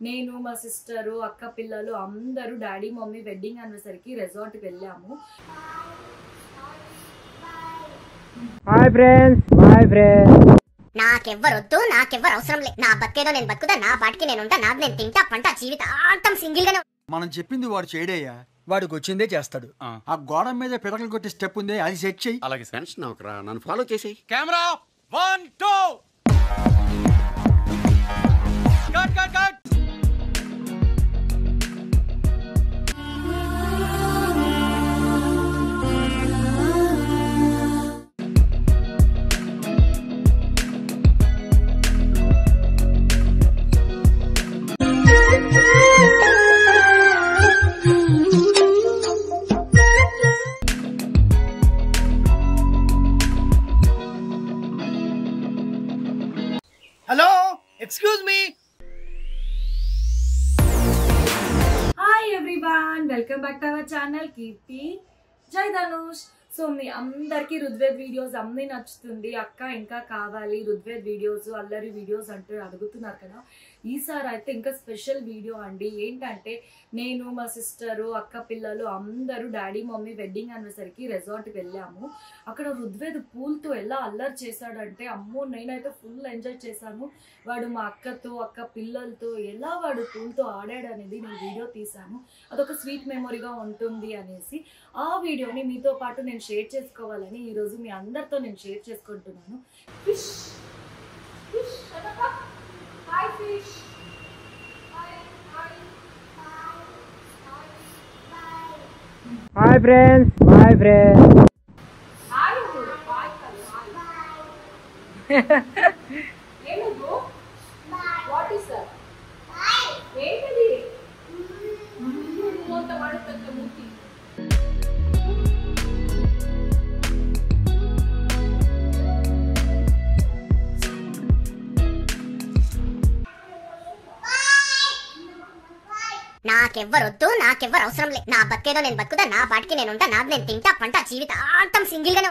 నేను మా సిస్టర్ అక్క పిల్లలు అందరూ డాడీ మమ్మీ వెడ్డింగ్ యానివర్సరీకి రిసార్ట్కి వెళ్ళాము. Hi friends, hi friends. నాకెవ్వరొద్దు, నాకెవ్వరు అవసరం లేదు. నా బతికేదో నేను బతుకుతా, నా పాటికి నేను ఉంటా, నాది నేను తింటా పంట, జీవితాంతం సింగిల్ గానే. మనం చెప్పింది వాడు చేయడయ్యా, వాడికి వచ్చిందే చేస్తాడు. ఆ గోడ మీద పిడకలు కొట్టే స్టెప్ ఉంది, అది సెట్ చెయ్యి. అలాగే టెన్షన్ అవకరా, నన్ను ఫాలో చేసేయి. Camera 1 2 cut cut cut. Hello, excuse me. Hi everyone, welcome back to our channel Keerthi జై ధనుష్. సో మీ అందరికీ రుద్వేద్ వీడియోస్ అన్నీ నచ్చుతుంది, అక్క ఇంకా కావాలి రుద్వేద్ వీడియోస్, అల్లరి వీడియోస్ అంటూ అడుగుతున్నారు కదా. ఈసారి అయితే ఇంకా స్పెషల్ వీడియో అండి. ఏంటంటే నేను మా సిస్టరు అక్క పిల్లలు అందరూ డాడీ మమ్మీ వెడ్డింగ్ యానివర్సరీకి రిసార్ట్కి వెళ్ళాము. అక్కడ రుద్వేద్ పూల్తో ఎలా అల్లరి చేశాడంటే అమ్మో, నేనైతే ఫుల్ ఎంజాయ్ చేశాను. వాడు మా అక్కతో అక్క పిల్లలతో ఎలా వాడు పూల్తో ఆడాడు అనేది నేను వీడియో తీశాను. అదొక స్వీట్ మెమొరీగా ఉంటుంది అనేసి ఆ వీడియోని మీతో పాటు నేను షేర్ చేసుకోవాలని ఈరోజు మీ అందరితో నేను షేర్ చేసుకుంటున్నాను. Fish fish hi fish. Hi friends, hi friends. What is that? ఏంటది? మోత వాడుతున్న మూతి. నాకెవ్వరొద్దు, నాకెవ్వరు అవసరం లేదు. నా బతికేదో నేను బతుకుతా, నా పాటికి నేను ఉంటా, నాది నేను తింటా పంట, జీవితాంతం సింగిల్ గానే.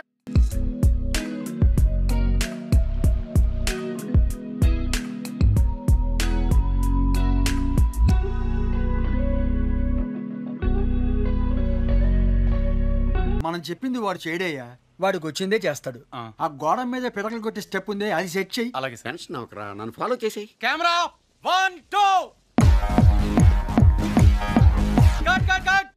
మనం చెప్పింది వాడు చేయడయ్యా, వాడికి వచ్చిందే చేస్తాడు. ఆ గోడ మీద పిడకలు కొట్టే స్టెప్ ఉంది, అది సెట్ చెయ్యి. అలాగే టెన్షన్ అవకరా, నన్ను ఫాలో చేసేయి. Camera 1 2 cut cut cut.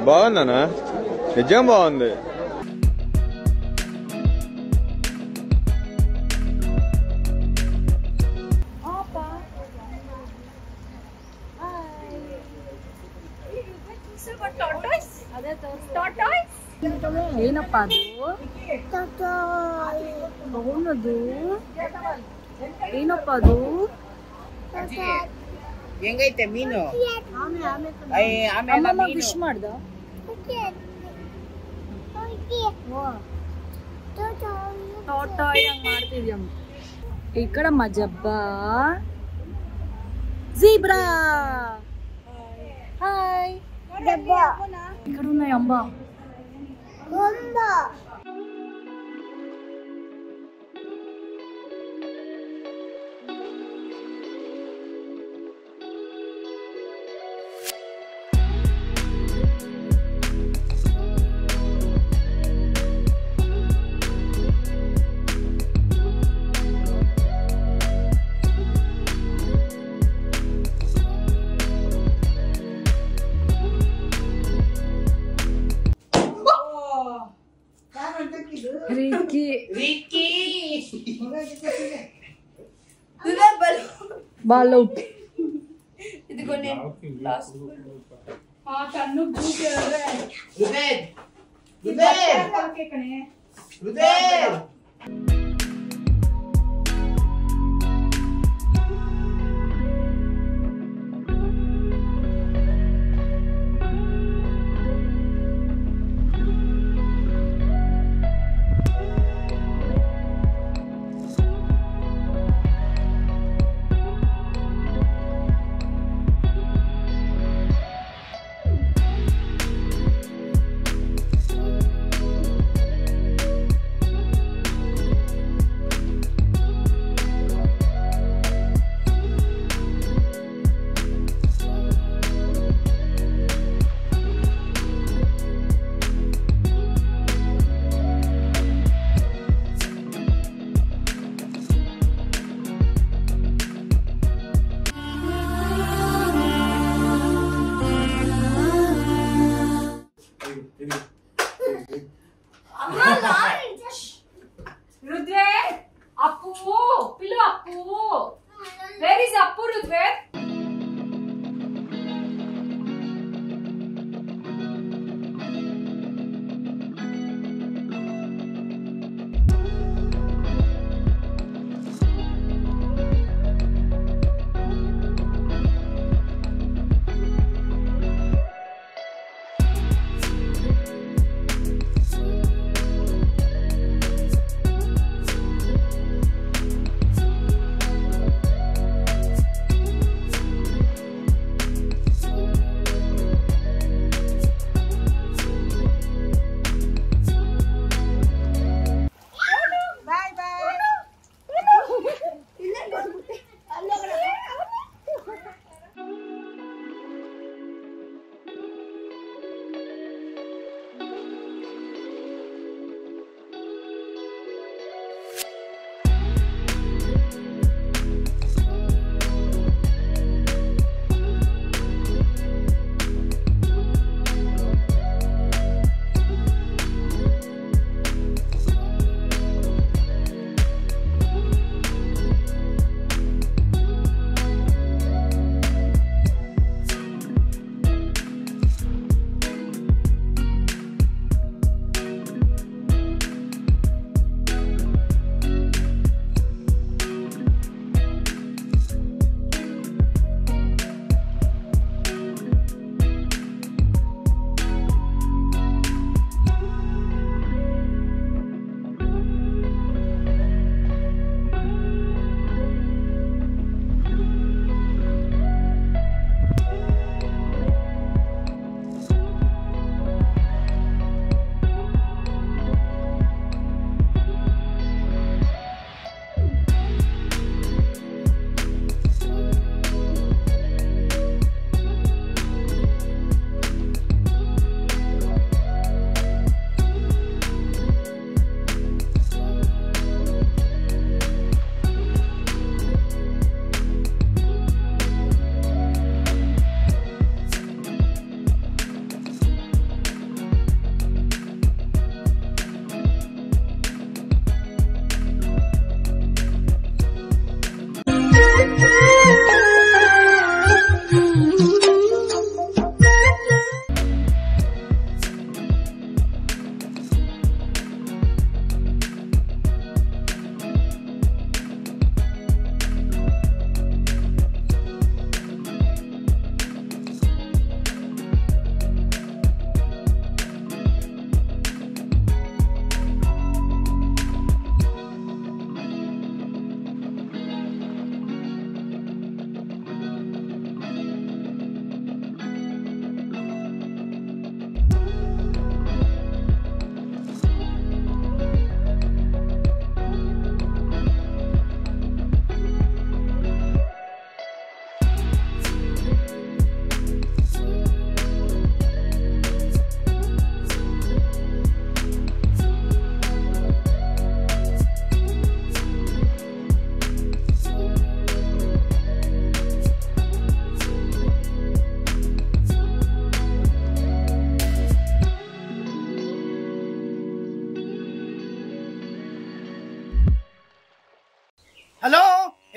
బాగుందనా? నిజం బాగుంది. ಏನಪ್ಪ ಅದು? అవునದು ಏನಪ್ಪ ಅದು? ಹೆಂಗೈತೆ ಮೀನು? ಅಮ್ಮಮ್ಮ ಫಿಶ್ ಮಾಡ್ದ? ಟಾಟಾಯ್ ಹಂಗ್ ಮಾಡ್ತಿದ್ಯಮ್ಮ. ఇక్కడ మా జబ్బా జీబ్రా. హాయ్. ఇక్కడ ఉన్నాయి అంబా. బాలో ఇదిగో నేను లాస్ట్ ఆ తన్ను బూకే రుబేద్ రుబేద్ పాకే కనే రుబేద్.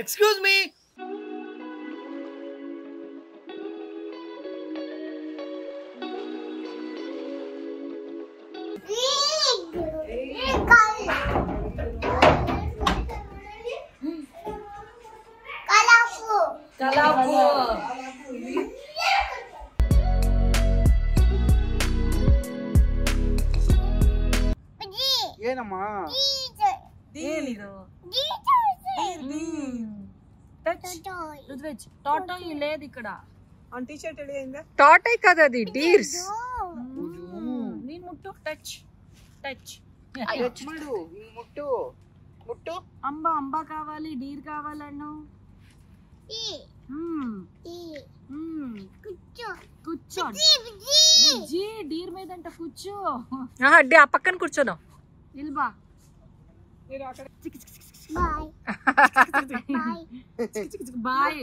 Excuse me. కలాపు ಏನಮ್ಮ ఏనిదో రుద్వేజ్ టాటాయి లేదు ఇక్కడ టాటై కదా అది డీర్స్ నేను ముట్టు టచ్ టచ్ ಮಾಡು ಮುಟ್ಟು ಮುಟ್ಟು అంబా కావాలి డీర్ కావాలను కూర్చో బుజ్జి డీర్ మీదంట కూర్చో ఆ పక్కన కూర్చోదాం నిల్బా బాయ్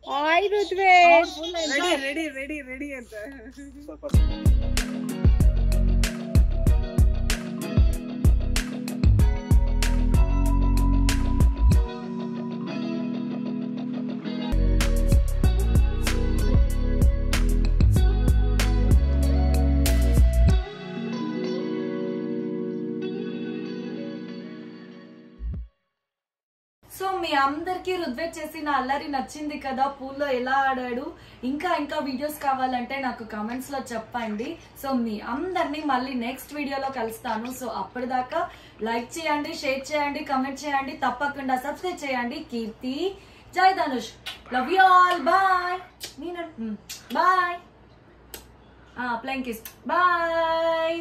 హాయ్ రుద్వేజ్ రెడీ ಅಂತ సో మీ అందరికి రుద్వేజ్ చేసిన అల్లరి నచ్చింది కదా, పూల్లో ఎలా ఆడాడు. ఇంకా వీడియోస్ కావాలంటే నాకు కమెంట్స్ లో చెప్పండి. సో మీ అందరినీ మళ్ళీ నెక్స్ట్ వీడియోలో కలుస్తాను. సో అప్పటిదాకా లైక్ చేయండి, షేర్ చేయండి, కమెంట్ చేయండి, తప్పకుండా సబ్స్క్రైబ్ చేయండి. కీర్తి, జై Dhanush, love you all, bye. Bye, playing kiss, bye.